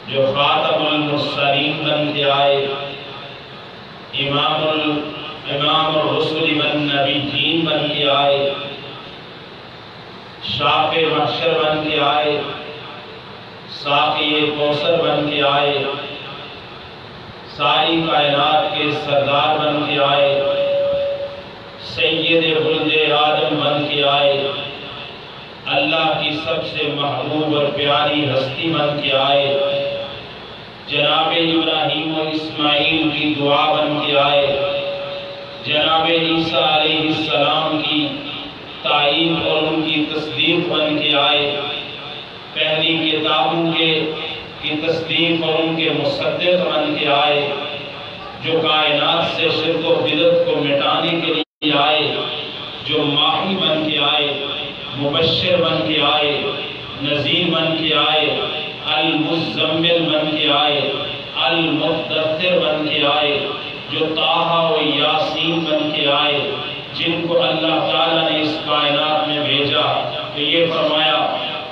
جو خاتم المرسلین بن کے آئے، امام الرسل والنبیین بن کے آئے، شافع محشر بن کے آئے، ساقی کوثر بن کے آئے، ساری کائنات کے سردار بن کے آئے، سید ولد آدم بن کے آئے، اللہ کی سب سے محبوب اور پیاری ہستی بن کے آئے، جناب ابراہیم و اسماعیل کی دعا بن کے آئے، جناب عیسیٰ علیہ السلام کی تائید اور ان کی تصدیق بن کے آئے، پہلی کتابوں کی تصدیق اور ان کے مصدق بن کے آئے، جو کائنات سے شرک و بدعت کو مٹانے کے لیے آئے، جو ماحی بن کے آئے، مبشر بن کے آئے، نذیر بن کے آئے، المزمل بن کے آئے، المدثر بن کے آئے، جو طٰہٰ و یاسین بن کے آئے، جن کو اللہ تعالیٰ نے اس کائنات میں بھیجا تو یہ فرمایا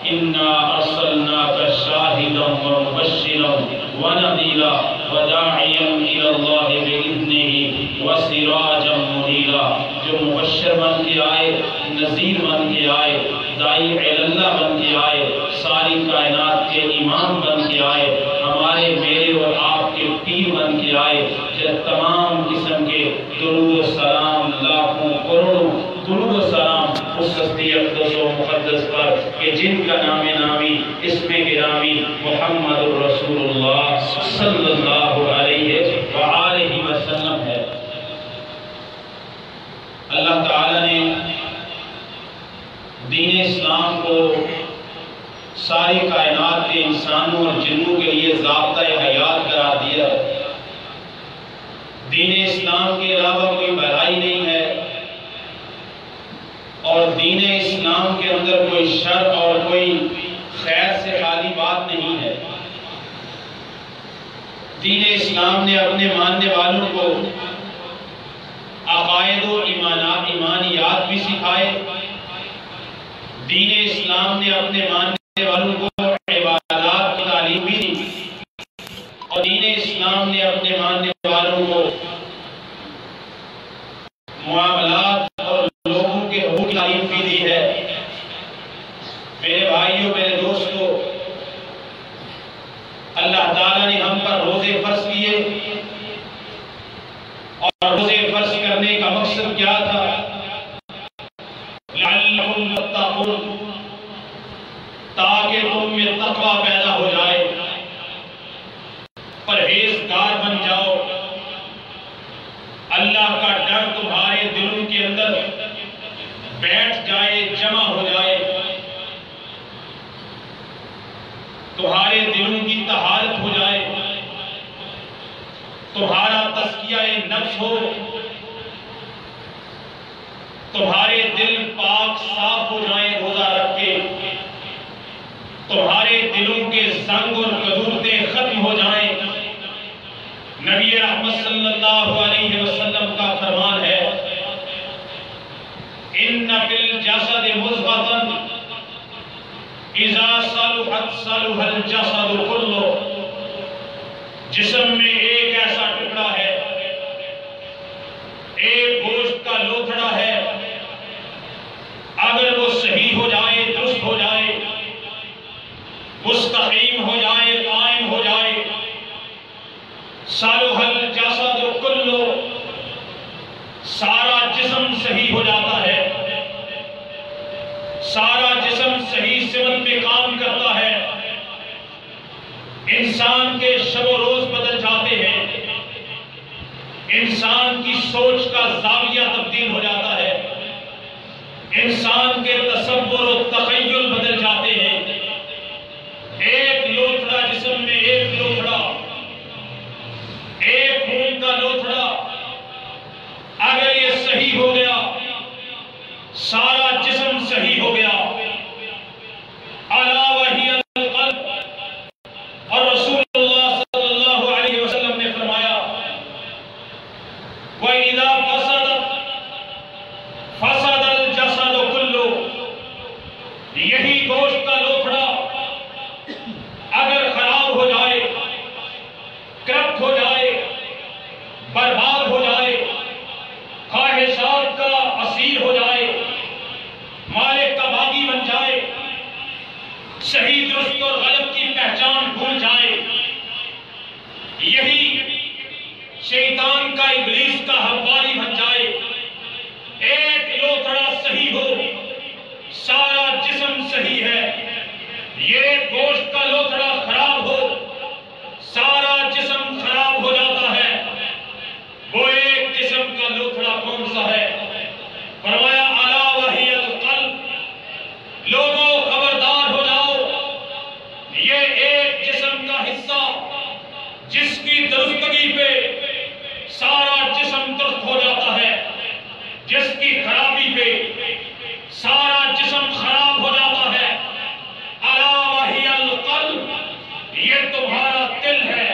اِنَّا أَرْسَلْنَاكَ شَاهِدًا وَمُبَشِّرًا وَنَذِيرًا وَدَاعِيًا إِلَى اللَّهِ بِإِذْنِهِ وَسِرَاجًا مُنِيرًا، جو مبشر بن کے آئے، نذیر بن کے آئے، داعی اللہ بن کے آئے، ساری کائنات کے امام بن کے آئے، ہمارے میرے اور آپ کے پیر بن کے آئے، جب تمام قسم کے درود و سلام، لاکھوں کروڑوں درود و سلام اس ہستی اقدس و مقدس پر کہ جن کا نام نامی اسم گرامی محمد الرسول اللہ صلی اللہ علیہ وآلہ وسلم ہے۔ اللہ تعالیٰ نے دین اسلام کو ساری کائنات کے انسانوں اور جنوں کے لیے ضابطۂ حیات قرار دیا۔ دین اسلام کے علاوہ کوئی بھلائی نہیں ہے اور دین اسلام کے اندر کوئی شر اور کوئی خیر سے خالی بات نہیں ہے۔ دین اسلام نے اپنے ماننے والوں کو عقائد و ایمانیات بھی سکھائے، دین اسلام نے اپنے ماننے والوں کو عبادات کی تعلیم بھی دی، اور دین اسلام نے اپنے ماننے والوں کو معاملات اور لوگوں کے حقوق کی تعلیم بھی دی ہے۔ میرے بھائیوں، میرے دوستوں، اللہ تعالیٰ نے ہم پر روزے فرض کیے، اور روزے فرض کرنے کا مقصد کیا تھا؟ لعلکم تتقون، تاکہ تم میں تقوی پیدا ہو جائے، پرہیزگار بن جاؤ، اللہ کا ڈر تمہارے دلوں کے اندر بیٹھ جائے، جمع ہو جائے، تمہارے دلوں کی طہارت ہو جائے، تمہارا تزکیہ نفس ہو، تمہارے دل پاک صاف ہو جائیں روزہ رکھ کے، تمہارے دلوں کے زنگ اور کدورتیں ختم ہو جائیں۔ نبی رحمت صلی اللہ علیہ وسلم کا فرمان ہے ان فی الجسد مضغۃ اذا صلحت صلح الجسد کلہ، جسم میں ایک ایسا ٹکڑا ہے، ایک گوشت کا لوتھڑا ہے، اگر وہ صحیح ہو جائے، درست ہو جائے، مستقیم ہو جائے، قائم ہو جائے، صلح الجسد کلہ، سارا جسم صحیح ہو جاتا ہے، سارا جسم صحیح سمت پہ کام کرتا ہے، انسان کے شب و روز بدل جاتے ہیں، انسان کی سوچ کا زاویہ تبدیل ہو جاتا ہے، انسان کے تصور و تخیل بدل جاتے ہیں۔ ایک لوتھڑا جسم میں، ایک لوتھڑا، ایک خون کا لوتھڑا اگر یہ صحیح ہو گیا، سارا جسم صحیح ہو گیا۔ الا وہی القلب، اور رسول اللہ صلی اللہ علیہ وسلم نے فرمایا وَإِذَا فَسَدَ الْجَسَدُ كُلُّهُ، یہی گوشت کا لوتھڑا اگر خراب ہو جائے، کا حصہ جس کی درستگی پہ سارا جسم درست ہو جاتا ہے، جس کی خرابی پہ سارا جسم خراب ہو جاتا ہے، الا وہی القلب، یہ تمہارا دل ہے،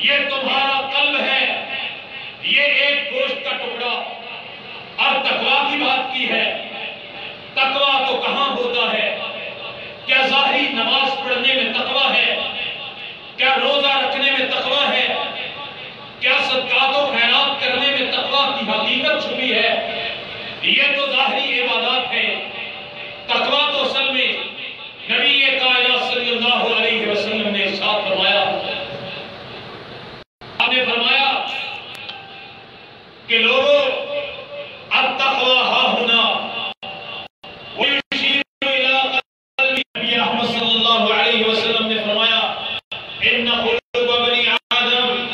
یہ تمہارا قلب ہے، یہ ایک گوشت کا ٹکڑا۔ اور تقویٰ کی بات کی ہے، تقویٰ تو کہاں ہوتا ہے؟ کیا ظاہری نماز پڑھنے میں تقویٰ ہے؟ کیا روزہ رکھنے میں تقویٰ ہے؟ کیا صدقات و خیرات کرنے میں تقویٰ کی حقیقت چھپی ہے؟ یہ تو ظاہری عبادات ہے۔ تقویٰ تو اصل میں نبی کائنات صلی اللہ علیہ وسلم نے ارشاد فرمایا، آپ نے فرمایا کہ لوگوں التقویٰ ہاہنا ویشیر الی قلبی، نبی احمد صلی اللہ علیہ وسلم نے فرمایا ان قلوب بنی آدم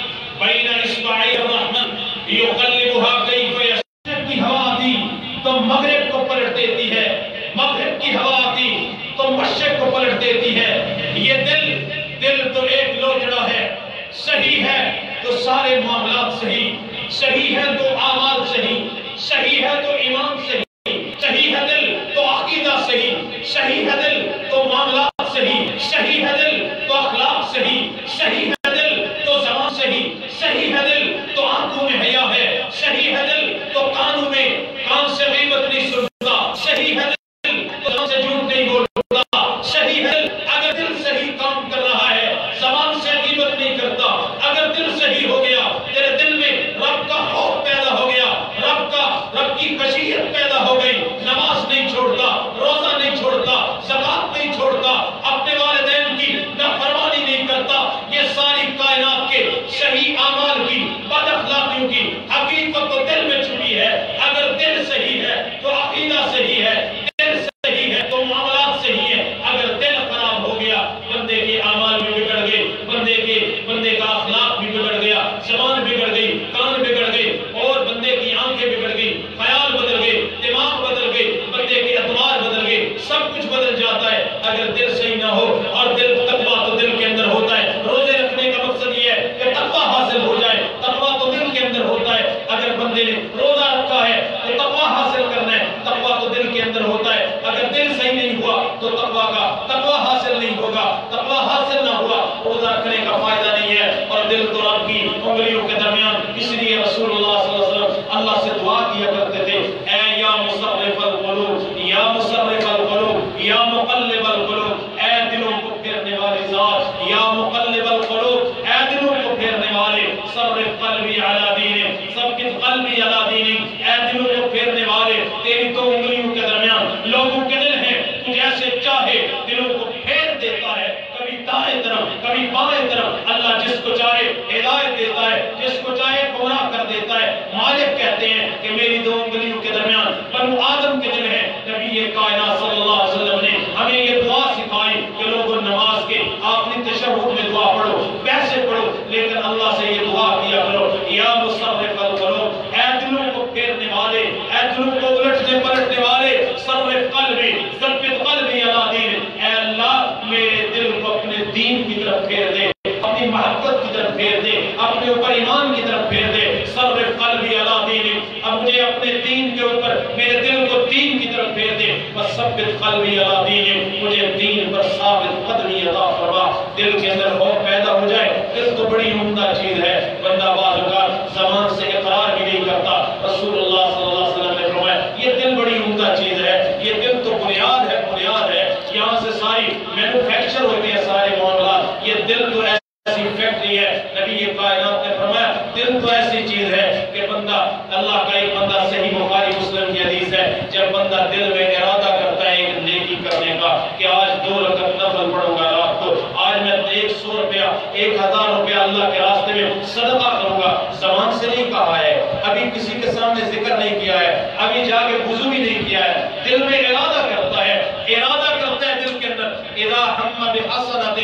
بین اصبعی الرحمن یقلبها کیف یشاء، کی ہوا آتی تو مغرب کو پلٹ دیتی ہے، مغرب کی ہوا آتی تو مشرق کو پلٹ دیتی ہے۔ یہ دل تو ایک لوچڑا ہے، صحیح ہے تو سارے معاملات صحیح، صحیح ہے تو اعمال صحیح، صحیح ہے تو ایمان صحیح، صحیح ہے دل تو عقیدہ صحیح، صحیح ہے دل تو معاملات صحیح، صحیح ہے دل تو اخلاق صحیح، صحیح ہے دل تو زبان صحیح، صحیح ہے دل تو آنکھوں میں حیا ہے، صحیح ہے دل تو کانوں میں کان سے غیبت نہیں سنتا، صحیح ہے دل تو زبان سے جھوٹ نہیں بولتا، صحیح ہے دل اگر دل صحیح کام کر رہا ہے زبان سے غیبت نہیں کرتا، اگر دل صحیح ہو گیا تیرے دل میں رب کا خوف پیدا ہو گیا، رب کی خشیت پیدا ہو گئی، نماز نہیں چھوڑتا، روزہ نہیں چھوڑتا، زکات نہیں چھوڑتا، اپنے والدین کی نافرمانی نہیں کرتا۔ یہ ساری کائنات کے صحیح اعمال کی، بد اخلاقیوں کی حقیقت تو دل میں چھپی ہے۔ اگر دل صحیح ہے تو عقیدہ صحیح ہے، دل صحیح ہے تو معاملات صحیح ہے۔ اگر دل خراب ہو گیا بندے کے اعمال بھی بگڑ گئے، بندے کا اخلاق بھی بگڑ گیا، زبان بگڑ گئی، کان بگڑ گئے، اور بندے کی آنکھیں بگڑ گئی، خیال بدل گئے، دماغ بدل گئے، بندے کے اعتبار بدل گئے، سب کچھ بدل جاتا ہے اگر دل صحیح نہ ہو۔ اور تقویٰ تو دل کے اندر ہوتا ہے۔ روزے رکھنے کا مقصد یہ ہے کہ تقویٰ حاصل ہو جائے، تقویٰ تو دل کے اندر ہوتا ہے۔ اگر بندے نے روزہ رکھا ہے تو تقویٰ حاصل کرنا ہے، تقویٰ تو دل کے اندر ہوتا ہے۔ اگر دل صحیح نہیں ہوا تو تقویٰ حاصل نہیں ہوگا، تقویٰ حاصل نہ ہوا روزہ رکھنے کا فائدہ نہیں ہے۔ اور دل تو رب کی انگلیوں کے درمیان، اس لیے رسول اللہ صلی اللہ علیہ وسلم اللہ سے دعا کیا کرتے تھے، اے یا مصرف القلوب، یا مصرف القلوب، یا مقلب القلوب، اے دلوں کو پھیرنے والے ذات، یا مقلب القلوب، اے دلوں کو پھیرنے والے، صرف قلبی علی دینک، ثبت قلبی علی دینک، اے دلوں کو پھیرنے والے، تیری تو انگلیوں کے درمیان لوگوں کے دل ہیں، تو جیسے چاہے دلوں کو پھیر دیتا ہے، کبھی دائیں طرف کبھی بائیں طرف۔ اللہ جس کو چاہے ہدایت دیتا ہے، جس کو چاہے گمراہ کر دیتا ہے۔ مالک کہتے ہیں کہ میری دو انگلیوں کے درمیان بنو آدم کے دل ہیں۔ نبی کائنات صلی اللہ علیہ وسلم نے ہمیں یہ دعا سکھائی کہ لوگوں نماز کے آخری تشہد میں دعا پڑھو، پیسے پڑھو، لیکن اللہ سے یہ دعا کیا کرو، یا مصرف القلوب، اے دلوں کو پھیرنے والے، اے دلوں کو الٹنے پلٹنے والے، صرف قلبی، ثبت قلبی علی دینک، اے اللہ میرے دل کو اپنے دین کی طرف پھیر دے، اپنی محبت کی طرف پھیر دے، اپنے اوپر ایمان کی طرف پھیر دے، صرف قلبی علی دینک، اب مجھے اپنے دین کے اوپر، میرے دل کو دین کی طرف پھیر دے، وثبت قلبی علی دینک، مجھے دین پر ثابت قدمی عطا فرما۔ دل کے اندر خوف پیدا ہو جائے، دل تو بڑی عمدہ چیز ہے، بندہ بعض اوقات زبان سے اقرار بھی نہیں کرتا۔ رسول اللہ صلی اللہ علیہ وسلم نے فرمایا یہ دل بڑی عمدہ چیز ہے، یہ دل تو بنیاد ہے، بنیاد ہے، یہاں سے ساری مینوفیکچر ہوتے ہیں سارے معاملات۔ یہ دل تو ایسی فیکٹری ہے، نبی کائنات نے فرمایا دل تو ایسی چیز ہے کہ بندہ، اللہ کا ایک بندہ، صحیح بخاری مسلم کی حدیث ہے، جب بندہ دل میں ارادہ کرتا ہے ایک نیکی کرنے کا کہ آج 2 رکعت نفل پڑھوں گا رات کو، آج میں 100 روپیہ 1000 روپیہ اللہ کے راستے میں صدقہ کروں گا، زبان سے نہیں کہا ہے، ابھی کسی کے سامنے ذکر نہیں کیا ہے، ابھی جا کے وضو بھی نہیں کیا ہے، دل میں ارادہ کرتا ہے، ارادہ کرتا ہے دل کے اندر، اذا ہم بحسنۃ،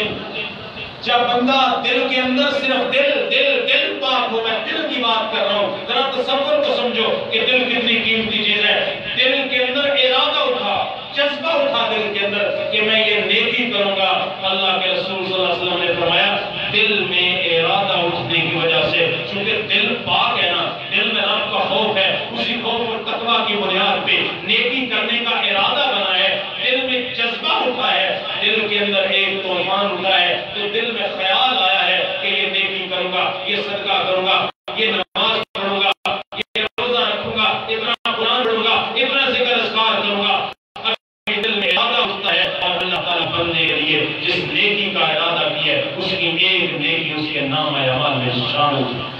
جب بندہ دل کے اندر صرف دل پاک ہو، میں دل کی بات کر رہا ہوں، ذرا تصور کو سمجھو کہ دل کتنی قیمتی چیز ہے۔ دل کے اندر ارادہ اٹھا، جذبہ اٹھا دل کے اندر کہ میں یہ نیکی کروں گا، اللہ کے رسول صلی اللہ علیہ وسلم نے فرمایا دل میں ارادہ اٹھنے کی وجہ سے، چونکہ دل پاک ہے نا، دل میں رب کا خوف ہے، اسی خوف اور تقویٰ کی بنیاد پہ نیکی کرنے کا ارادہ بنا ہے، دل میں جذبہ اٹھا ہے، دل کے اندر ایک طوفان اٹھا ہے، تو دل میں خیال آیا ہے کہ یہ نیکی کروں گا، یہ صدقہ کروں گا، یہ نماز پڑھوں گا، یہ روزہ رکھوں گا، اتنا قرآن پڑھوں گا، اتنا ذکر اذکار کروں گا۔ اگر دل میں ارادہ اٹھتا ہے اور اللہ تعالیٰ بندے کے لیے جس نیکی کا ارادہ کیا ہے اس کی ایک نیکی اس کے نام اعمال میں شامل ہے۔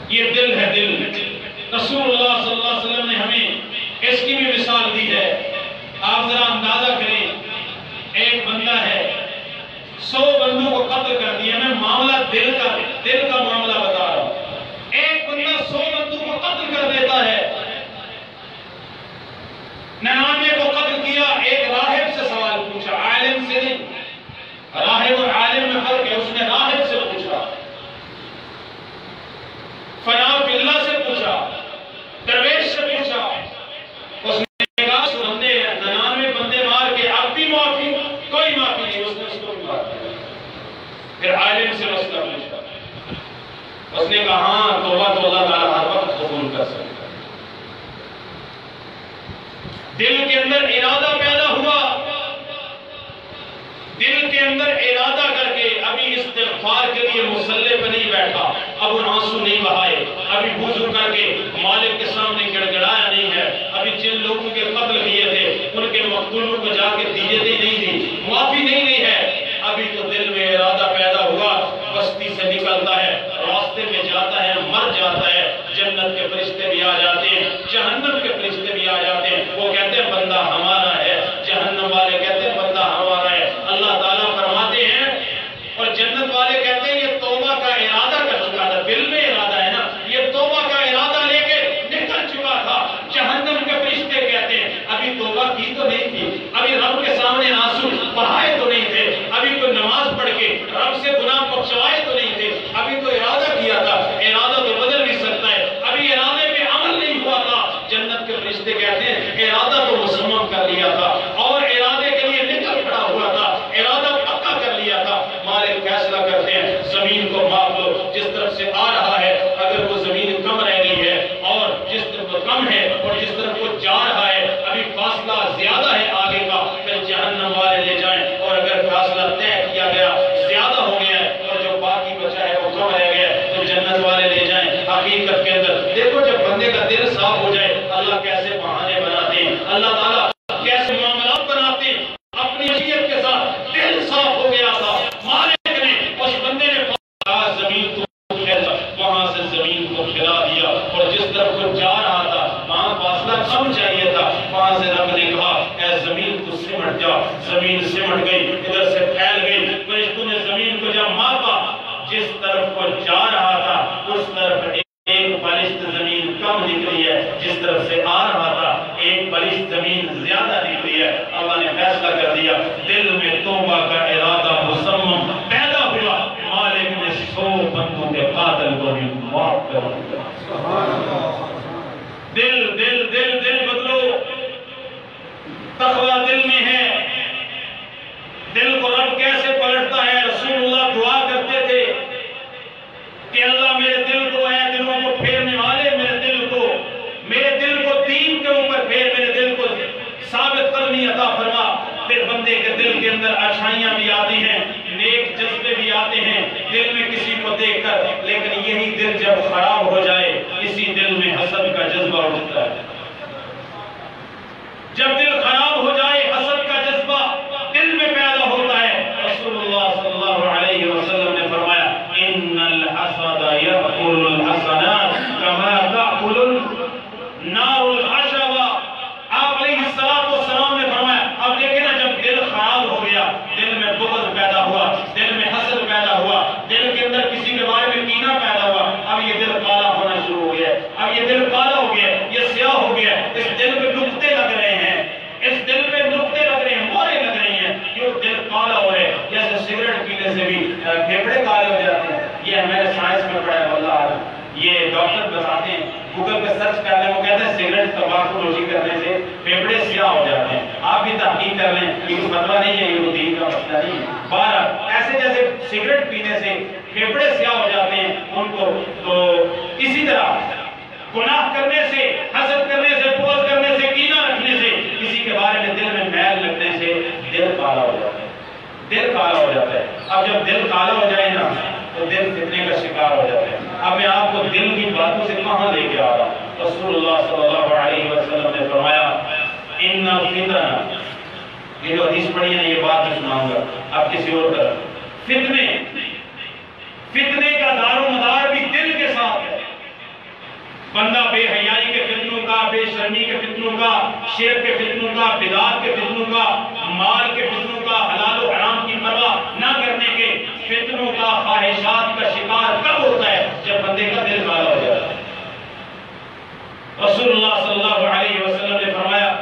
یہ دل ہے، دل۔ رسول اللہ صلی اللہ علیہ وسلم نے ہمیں اس کی بھی مثال دی ہے۔ آپ ذرا اندازہ کریں، ایک بندہ ہے 100 بندوں کو قتل کر دیا، میں معاملہ دل کا معاملہ بتا رہا ہوں۔ ایک بندہ 100 بندوں کو قتل کر دیتا ہے، 99 کو قتل کیا۔ ایک راہب سے سوال پوچھا، عالم سے نہیں، راہب اور عالم میں فرق ہے، اس نے راہب سے پوچھا، فنا فی اللہ سے پوچھا، درویش سے پوچھا، اس نے کہا 99 بندے مار کے اب بھی معافی؟ کوئی معافی نہیں، اس نے اس کو بھی مار دیا۔ پھر عالم سے مسئلہ پوچھا، اس نے کہا ہاں توبہ تو اللہ تعالیٰ ہر وقت قبول کر سکتا ہے۔ دل کے اندر ارادہ پیدا ہوا، دل کے اندر ارادہ کر کے ابھی استغفار کے لیے مصلی پہ نہیں بیٹھا، اب ان آنسو نہیں بہائے، ابھی وضو کر کے مالک کے سامنے گڑگڑایا نہیں ہے، ابھی جن لوگوں کے قتل کیے تھے ان کے مقتولوں کو جا کے دیت نہیں دی، معافی نہیں لی ہے۔ ابھی تو دل میں ارادہ پیدا ہوا، بستی سے نکلتا ہے، راستے میں جاتا ہے، مر جاتا ہے، جنت کے فرشتے بھی آ جاتے ہیں، جہنم کے فرشتے بھی آ جاتے ہیں، وہ کہتے ہیں بندہ ہمارا ہے، جہنم والے کہتے ہیں بندہ ہمارا ہے۔ اللہ تعالیٰ فرماتے ہیں، اور جنت والے کہتے ہیں یہ توبہ کا ارادہ کر چکا تھا، دل میں ارادہ ہے نا، یہ توبہ کا ارادہ لے کے نکل چکا تھا۔ جہنم کے فرشتے کہتے ہیں ابھی توبہ کی تو نہیں تھی، ابھی رب کے سامنے آنسو بہائے تو نہیں تھے، ابھی کوئی نماز پڑھ کے رب سے گناہ بخشوائے تو نہیں تھے، ابھی تو ارادہ کیا تھا، ارادہ تو بدل بھی سکتا ہے، ابھی ارادے پہ عمل نہیں ہوا تھا۔ جنت کے فرشتے کہتے ہیں ارادہ تو مصمم کر لیا تھا اور ارادے کے لیے نکل پڑا ہوا تھا، ارادہ پکا کر لیا تھا۔ مالک فیصلہ کرتے ہیں زمین کو ماپ دو، جس طرف سے آ رہا ہے اگر وہ زمین کم رہ گئی ہے اور جس طرف وہ کم ہے اور جس طرف وہ جا رہا ہے ابھی فاصلہ زیادہ ہے آگے کا، پھر جہنم والے لے جائیں، اور اگر فاصلہ طے کیا گیا زیادہ ہو گیا ہے اور جو باقی بچا ہے وہ کم رہ گیا ہے تو جنت والے لے جائیں۔ حقیقت کے اندر دیکھو جب بندے کا دل صاف ہو جائے اللہ کیسے بہانے بناتے ہیں، اللہ تعالیٰ کیسے معاملات بناتے ہیں اپنی مشیت کے ساتھ۔ دل صاف ہو گیا تھا، مالک نے اس بندے نے زمین کو وہاں سے زمین کو پھیلا دیا، اور جس طرف وہ جا رہا تھا وہاں فاصلہ کم چاہیے تھا، وہاں سے رب نے کہا اے زمین تو سمٹ جا، زمین سمٹ گئی، ادھر سے پھیل گئی۔ فرشتوں نے زمین کو جب ماپا، جس طرف وہ جا رہا تھا اس طرف ایک بلشت زمین کم نکلی ہے، جس طرف سے آ رہا تھا ایک بلشت زمین زیادہ نکلی ہے۔ اللہ نے فیصلہ کر دیا، دل میں توبہ کا ارادہ مصمم پیدا ہوا، مالک نے 100 بندوں کے قاتل کو بھی معاف کر دیا۔ دل دل دل دل بدلو، تقویٰ دل میں ہے۔ دل کو رب کیسے پلٹتا ہے؟ رسول اللہ دعا کرتے تھے کہ اللہ میرے دل کو، اے دلوں کو پھیرنے والے، میرے دل کو دین کے اوپر پھیر، میرے دل کو ثابت قدمی عطا فرما۔ پھر بندے کے دل کے اندر اچھائیاں بھی آتی ہیں، نیک جذبے بھی آتے ہیں دل میں کسی کو دیکھ کر، لیکن یہی دل جب خراب ہو جائے اسی دل میں حسد کا جذبہ اٹھتا ہے۔ جب دل خراب ہو جائے حسد کا جذبہ دل میں پیدا ہوتا ہے۔ رسول اللہ صلی اللہ علیہ وسلم نے فرمایا ان الحسد یأکل الحسنات کما تأکل النار الخشب۔ آپ علیہ السلام نے فرمایا، اب دیکھیں نا جب دل خراب ہو گیا، دل میں بغض پیدا ہوا، دل میں حسد پیدا ہوا، دل کے اندر کسی کے بارے میں کینہ پیدا ہوا، اب یہ دل کالا ہونا شروع ہو گیا، اب یہ دل کالا ہو گیا، یہ سیاہ ہو گیا، اس دل پہ نقطے لگ رہے ہیں، اس دل پہ نقطے لگ رہے ہیں، مورے لگ رہی ہیں، کیوں دل کالا ہو رہے ہیں۔ جیسے سگریٹ پینے سے بھی پھیپھڑے کالے ہو جاتے ہیں، یہ ہمارے سائنس میں پڑھا ہے، واللہ عالم یہ ڈاکٹر بتاتے ہیں، گوگل پہ سرچ کر لیں، وہ کہتے ہیں سگریٹ تمباکو نوشی کرنے سے پھیپھڑے سیاہ ہو جاتے ہیں۔ آپ بھی تحقیق کر لیں، یہ فتویٰ نہیں ہے، یہ دین کا مسئلہ نہیں ہے۔ 12 ایسے جیسے سگریٹ پینے سے پھیپھڑے سیاہ ہو جاتے ہیں ان کو، تو اسی طرح گناہ کرنے سے، حسد کرنے سے، بغض کرنے سے، کینہ رکھنے سے، کسی کے بارے میں دل میں میل لگنے سے دل کالا ہو جاتا ہے، دل کالا ہو جاتا ہے۔ اب جب دل کالا ہو جائے نا تو دل فتنے کا شکار ہو جاتا ہے۔ اب میں آپ کو دل کی باتوں سے کہاں لے کے آ رہا ہوں؟ رسول اللہ صلی اللہ علیہ وسلم نے فرمایا ان الفتن، یہ جو حدیث پڑھی ہے یہ بات میں سناؤں گا اب کسی اور طرف، فتنے کا دار و مدار بھی دل کے ساتھ ہے۔ بندہ بے حیائی کے فتنوں کا، بے شرمی کے فتنوں کا، شرک کے فتنوں کا، بدعات کے فتنوں کا، مال کے فتنوں کا، حلال و حرام کی پرواہ نہ کرنے کے فتنوں کا، خواہشات کا شکار کب ہوتا ہے؟ جب بندے کا دل کالا ہو جاتا ہے۔ رسول اللہ صلی اللہ علیہ وسلم نے فرمایا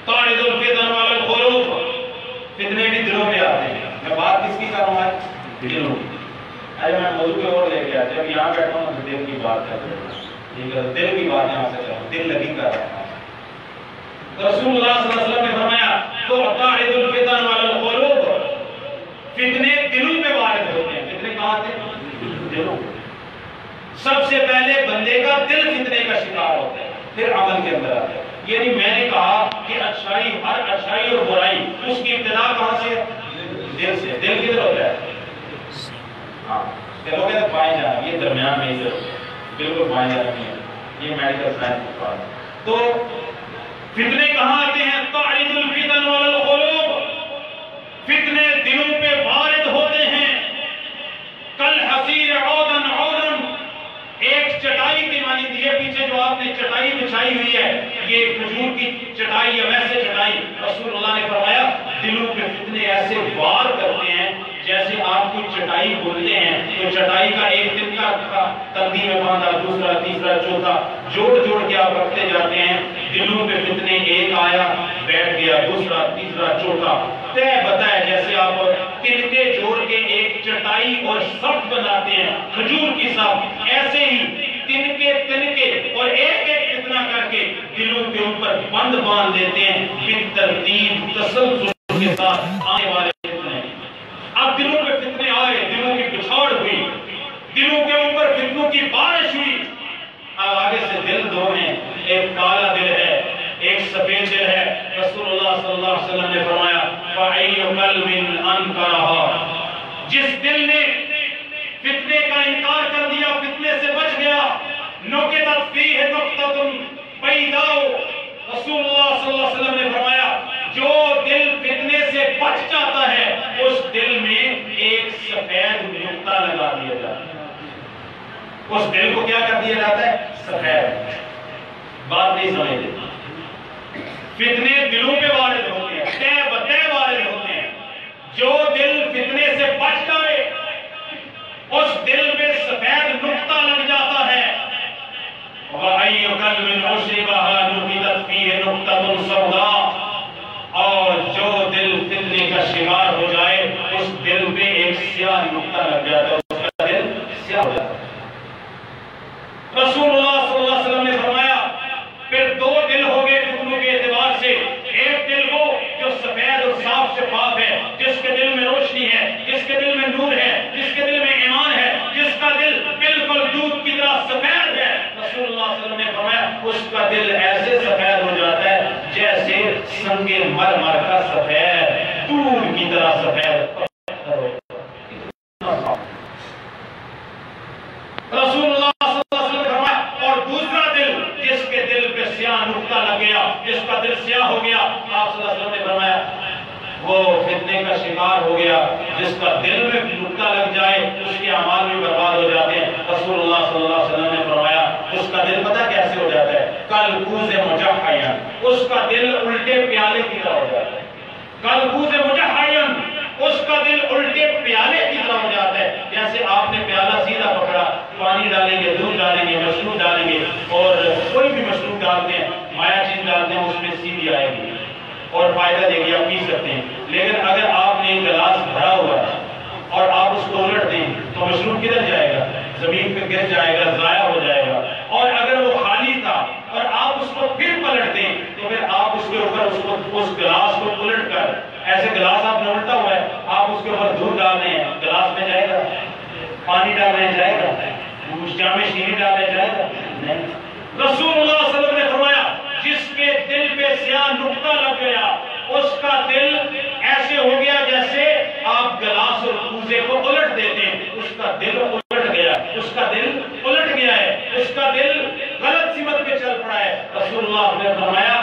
طارد الفتن علی القلوب، فتنے بھی دلوں پہ آتے ہیں۔ میں بات کس کی کر رہا ہوں؟ دلوں کی۔ ارے میں موضوع پہ اور لے کے آیا، جب یہاں بیٹھا ہوں تو دل کی بات کر رہا ہوں، دل کی بات یہاں سے کر رہا ہوں، دل لگی کر رہا ہوں۔ رسول اللہ صلی اللہ علیہ وسلم نے فرمایا تو طارد الفتن علی القلوب، فتنے دلوں پہ وارد ہوتے ہیں۔ فتنے کہاں تھے؟ دلوں۔ سب سے پہلے بندے کا دل فتنے کا شکار ہوتا ہے، پھر عمل کے اندر آتا ہے۔ یعنی میں نے کہا کہ اچھائی، ہر اچھائی اور برائی اس کی ابتدا کہاں سے؟ دل سے۔ دل کدھر ہوتا ہے؟ ہاں، دلوں کے بائیں جانب، یہ درمیان میں ادھر بالکل بائیں جانب میں ہے، یہ میڈیکل سائنس کی بات ہے۔ تو فتنے کہاں آتے ہیں؟ طارد الفتن علی القلوب، فتنے دلوں پہ وارد ہوتے ہیں۔ کل حصیر عودن عودن، ایک چٹائی کی مانند، یہ پیچھے جو آپ نے چٹائی بچھائی ہوئی ہے یہ کھجور کی چٹائی یا ویسے چٹائی، رسول اللہ نے فرمایا دلوں پہ فتنے ایسے وار کرتے ہیں جیسے آپ کوئی چٹائی بولتے ہیں تو چٹائی کا ایک تنکا تھا تندی میں باندھا، دوسرا، تیسرا، چوتھا، جوڑ کے آپ رکھتے جاتے ہیں۔ دلوں پہ فتنے ایک آیا بیٹھ گیا، دوسرا، تیسرا، چوتھا، طے بتائے جیسے آپ تنکے جوڑ کے ایک چٹائی اور صف بناتے ہیں کھجور کی صف، ایسے ہی تنکے اور ایک فتنہ کر کے دلوں کے اوپر بند باندھ دیتے ہیں بالترتیب تسلسل کے ساتھ آنے والے فتنے۔ اب دلوں پہ فتنے آئے، دلوں کی بچھاڑ ہوئی، دلوں کے اوپر فتنوں کی بارش ہوئی۔ اب آگے سے دل دو ہیں، ایک کالا دل ہے، ایک سفید دل ہے۔ رسول اللہ صلی اللہ علیہ وسلم نے فرمایا فَأَيُّ قَلْبٍ أَنْكَرَهَا، جس دل نے فتنے کا انکار کر دیا، فتنے سے بچ گیا، نُقِطَتْ فِيهِ نُقْطَةٌ بَيْضَاءُ، رسول اللہ صلی اللہ علیہ وسلم نے فرمایا جو دل فتنے سے بچ جاتا ہے اس دل میں ایک سفید نقطہ لگا دیا جاتا ہے۔ اس دل کو کیا کر دیا جاتا ہے؟ سفید۔ بات نہیں سمجھتے، فتنے دلوں پہ وارد ہوتے ہیں، طے بطے وارد ہوتے ہیں۔ جو دل فتنے سے بچ جائے اس دل پہ سفید نقطہ لگ جاتا ہے۔ وَأَيُّ قَلْبٍ أُصِيبَهَا نُقِطَتْ فِيهِ نُقْطَةٌ سَوْدَاء، اور جو دل فتنے کا شکار ہو جائے اس دل پہ ایک سیاہ نقطہ لگ جاتا ہے، اس کا دل سیاہ ہو جاتا ہے۔ رسول اللہ صلی اللہ علیہ وسلم نے فرمایا پھر دو دل ہو گئے فتنوں کے اعتبار سے، ایک دل وہ جو سفید اور صاف شفاف ہے، جس کے دل میں روشنی ہے، جس کے دل میں نور ہے، جس کے دل میں ایمان ہے، جس کا دل بالکل دودھ کی طرح سفید ہے۔ رسول اللہ صلی اللہ علیہ وسلم نے فرمایا اس کا دل ایسے سفید ہو جاتا ہے جیسے سنگ مرمر کا سفید، دودھ کی طرح سفید۔ رسول اللہ صلی اللہ علیہ وسلم نے فرمایا اور دوسرا دل جس کے دل پہ سیاہ نقطہ لگ گیا، جس کا دل سیاہ ہو گیا، آپ صلی اللہ علیہ وسلم نے فرمایا وہ فتنے کا شکار ہو گیا۔ جس کا دل میں نقطہ لگ جائے اس کے اعمال بھی برباد ہو جاتے ہیں۔ رسول اللہ صلی اللہ علیہ وسلم نے فرمایا اس کا دل پتہ کیسے ہو جاتا ہے؟ کالکوز مجحین، اس کا دل الٹے پیالے کی طرح ہو جاتا ہے۔ کالکوز مجحین، اس کا دل الٹے پیالے کی طرح ہو جاتا ہے۔ جیسے آپ نے پیالہ سیدھا پکڑا، پانی ڈالیں گے، دودھ ڈالیں گے، مشروب ڈالیں گے اور کوئی بھی مشروب ڈالتے ہیں، مایا چیز ڈالتے ہیں، اس میں سیدھی آئے گی اور فائدہ دے گی، آپ پی سکتے ہیں۔ لیکن اگر آپ نے گلاس بھرا ہوا ہے اور آپ اس کو الٹ دیں تو مشروب کدھر جائے گا؟ زمین پہ گر جائے گا، ضائع ہو جائے گا۔ اور اگر وہ خالی تھا اور آپ اس کو پھر پلٹ دیں تو پھر آپ اس کے اوپر اس گلاس کو الٹ کر، ایسے گلاس آپ نے الٹا ہوا ہے، اس کے اوپر دودھ ڈال رہے ہیں، گلاس میں جائے گا؟ پانی ڈال رہے ہیں، جائے گا؟ جام میں شیریں ڈال رہے ہیں، جائے گا؟ نہیں۔ رسول اللہ صلی اللہ علیہ وسلم نے فرمایا جس کے دل پہ سیاہ نقطہ لگ گیا اس کا دل ایسے ہو گیا جیسے آپ گلاس اور کوزے کو الٹ دیتے ہیں، اس کا دل الٹ گیا، اس کا دل الٹ گیا ہے، اس کا دل غلط سمت پہ چل پڑا ہے۔ رسول اللہ نے فرمایا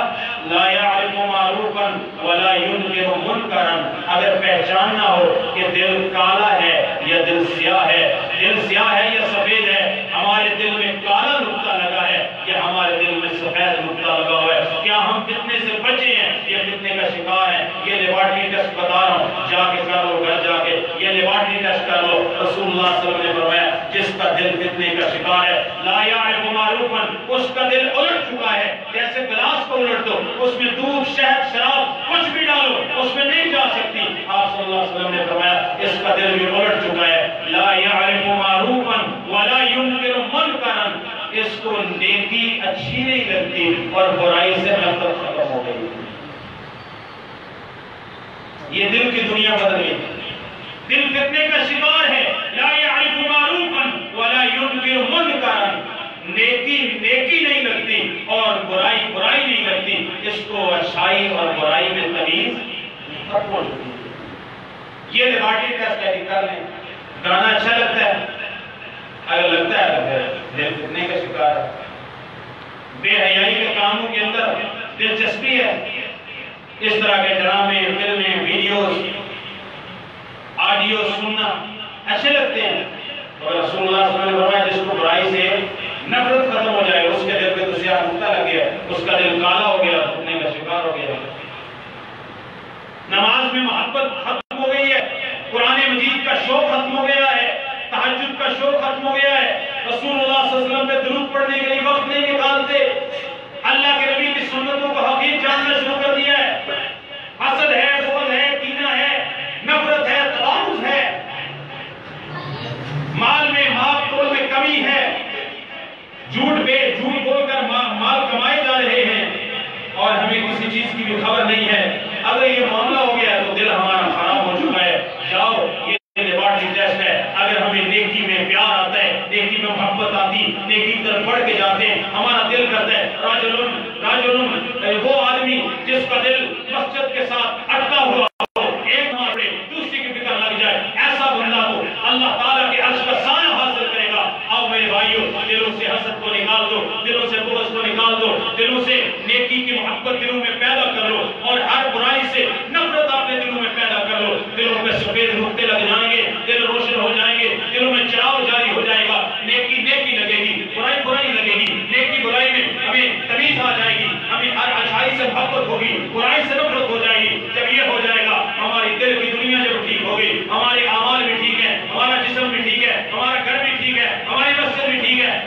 لا يعرف معروفا ولا ينكر منکرا، اگر پہچاننا ہو کہ دل کالا ہے یا دل سیاہ ہے، دل سیاہ ہے یا سفید ہے، ہمارے دل میں کالا نقطہ لگا ہے یا ہمارے دل میں سفید نقطہ لگا ہوا ہے، کیا ہم فتنے سے بچے ہیں یا فتنے کا شکار ہیں؟ یہ لیبارٹری ٹیسٹ بتا رہا ہوں، جا کے کر لو، گھر جا کے یہ لیبارٹری ٹیسٹ کر لو۔ رسول اللہ صلی اللہ علیہ وسلم نے فرمایا جس کا دل فتنے کا شکار ہے لا يعرف معروفا، اس کا دل الٹ چکا ہے، جیسے گلاس کو الٹ دو، اس میں دودھ شہد شراب کچھ بھی ڈالو اس میں نہیں جا سکتی۔ آپ صلی اللہ علیہ وسلم نے فرمایا اس کا دل بھی الٹ چکا ہے، لا يعرف معروفا ولا ينكر منکرا، اس کو نیکی اچھی نہیں لگتی اور برائی سے نفرت ختم ہو گئی۔ یہ دل کی دنیا بدل گئی، دل فتنے کا شکار ہے، لا يعرف معروفا ولا ينكر منکرا، نیکی نیکی نہیں لگتی اور برائی برائی نہیں لگتی، اس کو اچھائی اور برائی میں تمیز ختم ہو چکی ہے۔ یہ لیبارٹری ٹیسٹ کر لیں، گانا اچھا لگتا ہے؟ اگر لگتا ہے تو پھر دل فتنے کا شکار ہے۔ بے حیائی کے کاموں کے اندر دلچسپی ہے، اس طرح کے ڈرامے، فلمیں، ویڈیوز، آڈیو سننا اچھے لگتے ہیں، اور رسول اللہ صلی اللہ علیہ وسلم نے فرمایا جس کو برائی سے نفرت ختم ہو جائے، اس کے دل پہ تو سیاہ نقطہ لگ گیا، اس کا دل کالا ہو گیا، فتنے کا شکار ہو گیا۔ نماز میں محبت ختم ہو گئی ہے، قرآن مجید کا شوق ختم ہو گیا ہے، تہجد کا شوق ختم ہو گیا ہے، رسول اللہ صلی اللہ علیہ وسلم پہ درود پڑھنے کے لیے وقت نہیں نکالتے، اللہ کے نبی کی سنتوں کو حقیق جاننا شروع کر دیا ہے، حسد ہے، بغض ہے، کینہ ہے، نفرت ہے، تعارض ہے، مال میں مال تول میں کمی ہے، جھوٹ بول کر مال کمائے جا رہے ہیں اور ہمیں کسی چیز کی بھی خبر نہیں ہے۔ اگر یہ معاملہ ہو گیا تو دل ہمارا خراب ہو چکا ہے۔ جاؤ، یہ لیبارٹری ٹیسٹ ہے، اگر ہمیں نیکی میں پیار آتا ہے، نیکی میں محبت آتی، نیکی کی طرف بڑھ کے جاتے ہیں، ہمارا دل کرتا ہے راجلن وہ آدمی جس کا دل مسجد کے ساتھ اٹکا ہوا ہو، ایک مارے دوسری کی فکر لگ جائے، ایسا بندہ ہو اللہ تعالیٰ کے عرش کا سایہ حاصل کرے گا۔ آؤ میرے بھائیوں، دلوں سے حسد کو نکال دو، دلوں سے بغض کو نکال دو، دلوں سے نیکی کی محبت دلوں میں پیدا کر لو اور ہر برائی سے نفرت اپنے دلوں میں پیدا کر لو۔ دلوں میں سفید نقطے لگ جائیں گے، دل روشن ہو جائیں گے، دلوں میں چراغ جاری ہو جائے گا، نیکی نیکی لگے گی، برائی برائی لگے گی، نیکی برائی میں ہمیں تمیز آ جائے گی، ہمیں ہر اچھائی سے محبت ہوگی، برائی سے نفرت ہو جائے گی۔ جب یہ ہو جائے گا ہماری دل کی دنیا جب ٹھیک ہوگی، ہمارے اعمال بھی ٹھیک ہے، ہمارا جسم بھی ٹھیک ہے، ہمارا گھر بھی ٹھیک ہے، ہماری مسجد بھی ٹھیک ہے،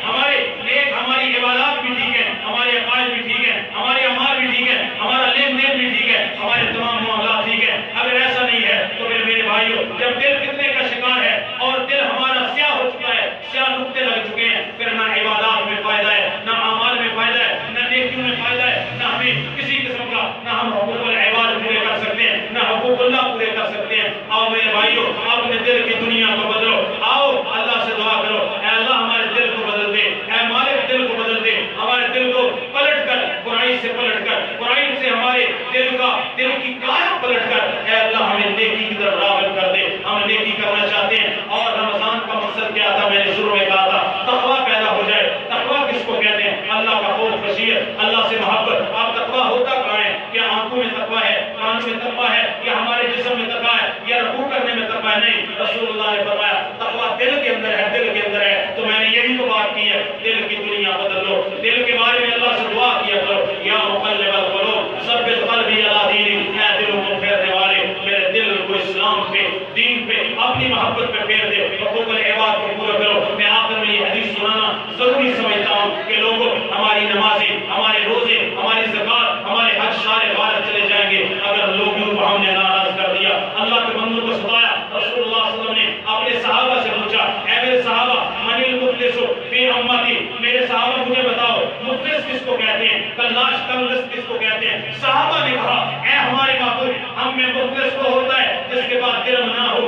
ہماری عبادات بھی ٹھیک ہے، ہمارے عقائد بھی ٹھیک ہے، ہمارے اعمال بھی ٹھیک ہے، ہمارا لین دین بھی ٹھیک ہے، ہمارے تمام معاملات ٹھیک ہے۔ اگر ایسا نہیں ہے تو پھر میرے بھائیوں، جب دل فتنے کا شکار ہے اور دل ہمارا سیاہ ہو چکا ہے، سیاہ نقطے لگ چکے ہیں، پھر نہ عبادات میں فائدہ ہے، نہ اعمال میں فائدہ ہے، نہ نیکیوں میں فائدہ ہے، نہ ہمیں کسی قسم کا نہ ہم حقوق العباد پورے کر سکتے ہیں، نہ حقوق اللہ پورے کر سکتے ہیں۔ آؤ میرے بھائیوں، اپنے دل کی دنیا کو بدلو، آؤ اللہ سے دعا کرو، اے اللہ ہمارے دل کو بدل دے، اے مالک دل کو بدل دے، ہمارے دل کو پلٹ کر برائی سے پلٹ کر برائی سے ہمارے دل کی کایا پلٹ کر اے اللہ ہمیں نیکی کی طرف راغب کر دے۔ ہم نیکی کرنا چاہتے ہیں اور رمضان کا مقصد کیا تھا؟ میں نے شروع میں کہا تھا تقویٰ پیدا ہو جائے۔ تقویٰ کس کو کہتے ہیں؟ اللہ کا خوف خشیت، اللہ سے محبت۔ آپ تقویٰ ہوتا کہاں ہے؟ کیا آنکھوں میں تقویٰ ہے، کانوں میں تقویٰ ہے، یا ہمارے جسم میں تقویٰ ہے، یا رکوع کرنے میں تقویٰ ہے؟ نہیں، رسول اللہ نے فرمایا تقویٰ دل کے اندر ہے، دل کے اندر ہے۔ تو میں نے یہی تو بات کی ہے، دل کی دنیا بدل لو، دل کے بارے میں اللہ سے دعا کیا کرو، یا مقلب القلوب ثبت قلبی علی دینک، اے دلوں کو پھیرنے والے میرے دل کو اسلام پہ، دین پہ، اپنی محبت پہ پھیر دے، حقوق العباد کو پورا کرو۔ میں آخر میں یہ حدیث سنانا ضروری سمجھتا ہوں کہ لوگوں ہماری نمازیں، ہمارے روزے، ہماری زکات، ہمارے حج سارے غارت چلے جائیں گے اگر لوگوں کو ہم نے ناراض کر دیا، اللہ کے بندوں کو ستایا۔ رسول اللہ صلی اللہ علیہ وسلم نے اپنے صحابہ سے پوچھا، اے میرے صحابہ من المفلس فی امتی، میرے صحابہ مجھے بتاؤ مفلس کس کو کہتے ہیں، کلاش کنلس کس کو کہتے ہیں؟ صحابہ نے کہا اے ہمارے معبود، ہم میں مفلس وہ ہوتا ہے جس کے بعد درہم نہ ہو،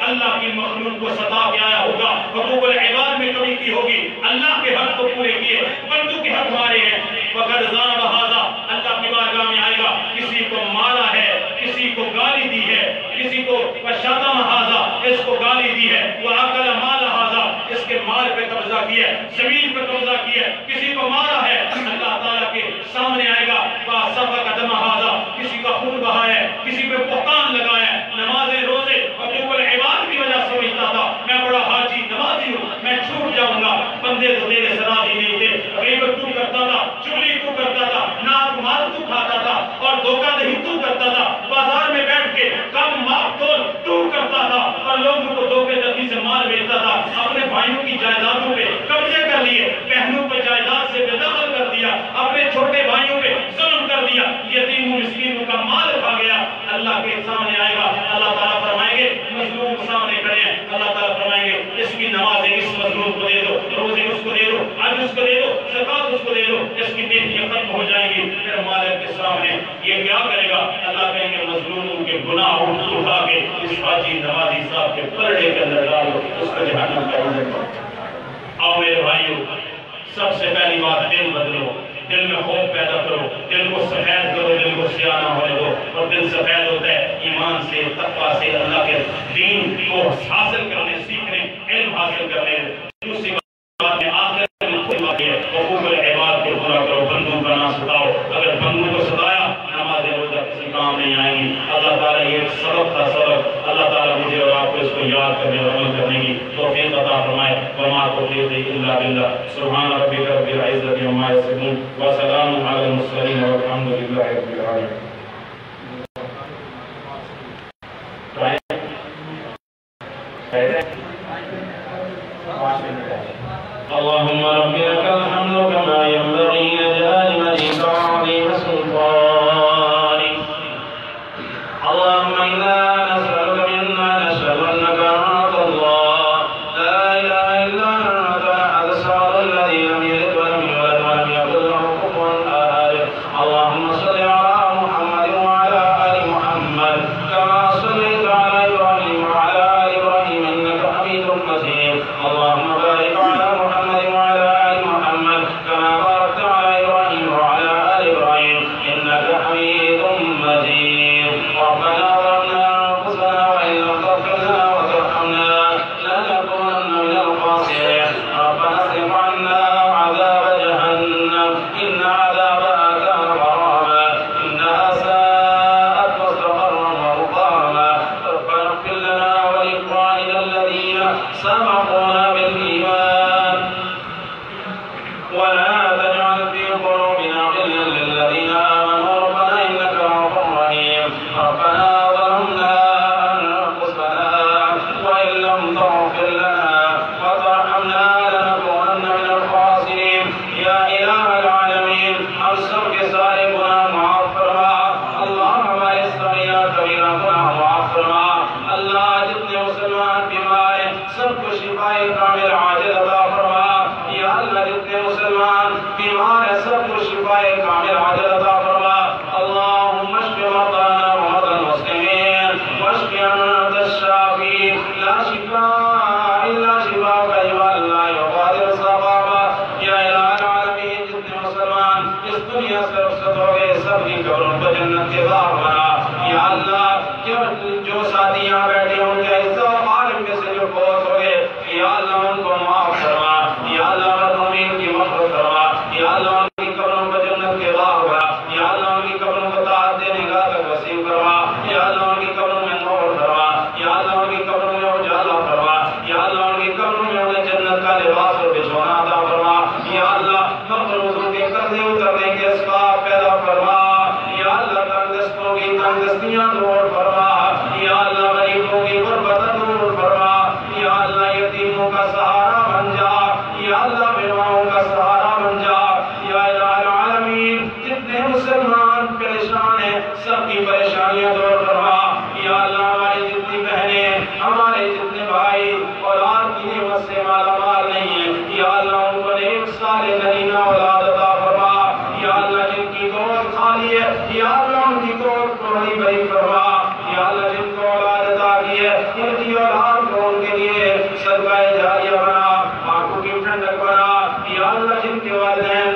اللہ کی مخلوق کو ستا کے آیا ہوگا، حقوق العباد میں کمی کی ہوگی، اللہ کے حق کو پورے کیے، بندوں کے حق مارے ہیں، فقد ذنب ھذا، اللہ کی بارگاہ میں آئے گا، کسی کو مارا ہے، کسی کو گالی دی ہے، کسی کو وشتم ھذا، اس کو گالی دی ہے، وَأَكَلَ مَالَ ھذا، اس کے مال پہ قبضہ کیا ہے، زمین پہ قبضہ کیا ہے، کسی کو مارا ہے، اللہ تعالیٰ کے سامنے آئے گا، وَسَفَكَ دَمَ ھذا، کسی کا خون بہایا ہے، کسی پہ بہتان لگایا ہے، نمازیں روزے حقوق العباد کی وجہ سمجھتا تھا میں بڑا حاجی نمازی ہوں، میں چھوٹ جاؤں گا، بندے تو تیرے سرادی نہیں تھے، غیبت تو کرتا تھا، چغلی تو کرتا تھا، ناک مال تو کھاتا تھا اور دھوکہ دہی تو کرتا تھا، بازار میں بیٹھ کے کم ماپ تول تو کرتا تھا اور لوگوں کو دھوکے دہی سے مال بیچتا تھا، اپنے بھائیوں کی جائیدادوں پہ قبضے کر لیے، بہنوں پہ جائیداد سے بے دخل کر دیا، اپنے چھوٹے بھائیوں پہ ظلم کر دیا، یتیموں مسکینوں کا مال کھا گیا، اللہ کے سامنے آئے گا، اللہ تعالیٰ فرمائیں گے مظلوم سامنے کھڑے ہیں، اللہ تعالیٰ فرمائیں گے اس کی نمازیں اس مظلوم کو دے دو، روزے اس کو دے دو، حج اس کو دے دو، زکوٰۃ اس کو دے دو، اس کی نیکیاں ختم ہو جائیں گی، پھر مالک کے سامنے یہ کیا کرے گا؟ اللہ کہیں گے مظلوموں کے گناہ اٹھا کے اس حاجی نمازی صاحب کے پلڑے کے اندر ڈالو، اس کو جہنم کا ایندھن بناؤ۔ آؤ میرے بھائیو، سب سے پہلی بات دل بدلو، دل میں خوف پیدا کرو، دل کو سفید کرو، دل کو سیاہ نہ ہونے دو، اور دل سفید ہوتا ہے ایمان سے، تقویٰ سے، اللہ کے دین کو حاصل کرنے، سیکھنے، علم حاصل کرنے۔ دوسری بات میں آخر حقوق العباد کو پورا کرو، بندوں کا نہ ستاؤ، اگر بندوں کو ستایا نماز روزہ کسی کام نہیں آئیں گی۔ اللہ تعالیٰ یہ سبق تھا، سبق اللہ تعالیٰ مجھے اور آپ کو اس کو یاد کرنے اور عمل کرنے کی توفیق عطا فرمائے۔ وما توفیقی الا باللہ، سبحان ربک رب العزۃ عما یصفون وسلام علی المرسلین والحمد للہ رب العالمین۔ اللهم رب لك الحمد كما ينبغي لجلال وجهك وعظيم سلطانك، اللهم إنا نسألك منا نشهد أنك أنت الله لا إله إلا أنت الأحد الصمد الذي لم يلد ولم يولد ولم يكن له كفوا أحد، اللهم صل على محمد وعلى آل محمد كما صليت على إبراهيم وعلى آل إبراهيم إنك حميد مجيد، اللهم بارك على محمد وعلى آل محمد كما باركت على إبراهيم وعلى آل إبراهيم إنك حميد مجيد، ربنا ظلمنا أنفسنا وإن لم تغفر لنا وترحمنا لنكونن من الخاسرين، ربنا اصرف عنا عذاب جهنم إن عذابها كان غراما إنها ساءت مستقرا ومقاما، ربنا اغفر لنا ولإخواننا الذين سبقونا بالإيمان ولا تجعل في قلوبنا غلا للذين آمنوا ربنا إنك رؤوف رحيم، ربنا ظلمنا أنفسنا وإن لم تغفر لنا وترحمنا لنكونن من الخاسرين، يا إله العالمين ہم سب کے سارے گناہ معاف فرما، اللہم صغیرہ کبیرہ گناہ معاف فرما، اللہ جتنے مسلمان بیمار ہیں سب کو شفاء کامل عاجل عطا فرما، یا اللہ جتنے مسلمان بیمار ہیں سب کو شفاء کامل عاجل عطا فرما، اللہم اشف مرضانا ومرضى المسلمین واشف انت الشافی لا شفاء الا شفاءک یا اللہ یغادر سقاما، یا الہ العالمین جتنے مسلمان اس دنیا سے رخصت ہو گئے سب کی قبروں کو جنت کے باغ بنا، یا اللہ جو ساتھی یہاں بیٹھے ان کے حصہ عالم میں سے جو فوت ہو گئے یا اللہ ان کو معاف فرما، یا اللہ مرحومین کی مغفرت فرما، یا اللہ ان کی قبروں کو جنت کے باغ بنا، یا اللہ ان کی قبروں کو طاعت دینے کا وسیع فرما، یا اللہ ان کی قبروں میں نور فرما، یا اللہ ان کی قبروں میں اجالا فرما، یا اللہ ان کی قبروں میں انہیں جنت کا لباس اور بچھونا عطا فرما، یا اللہ مقروضوں کے قرضے اترنے کے اسباب پیدا فرما، یا اللہ تنگ دستوں کی تنگ دستیاں دور فرما، یا اللہ غریبوں کی غربت دور فرما، یا اللہ یتیموں کا سہارا بن جا، یا اللہ بیواؤں کا سہارا بن جا، یا الہ العالمین جتنے مسلمان پریشان ہیں سب کی پریشانیاں دور فرما، یا اللہ ہماری جتنی بہنیں ہمارے جتنے بھائی اولاد کی نعمت سے مالا مال نہیں ہیں یا اللہ ان کو نیک صالح نرینہ اولاد عطا فرما، یا اللہ جن کی گود خالی ہے یا اللہ ان کی گود کو بڑی بڑی فرما، یا اللہ جن کو اولاد عطا کی ہے ان کی اولاد اللہ جن کے والدین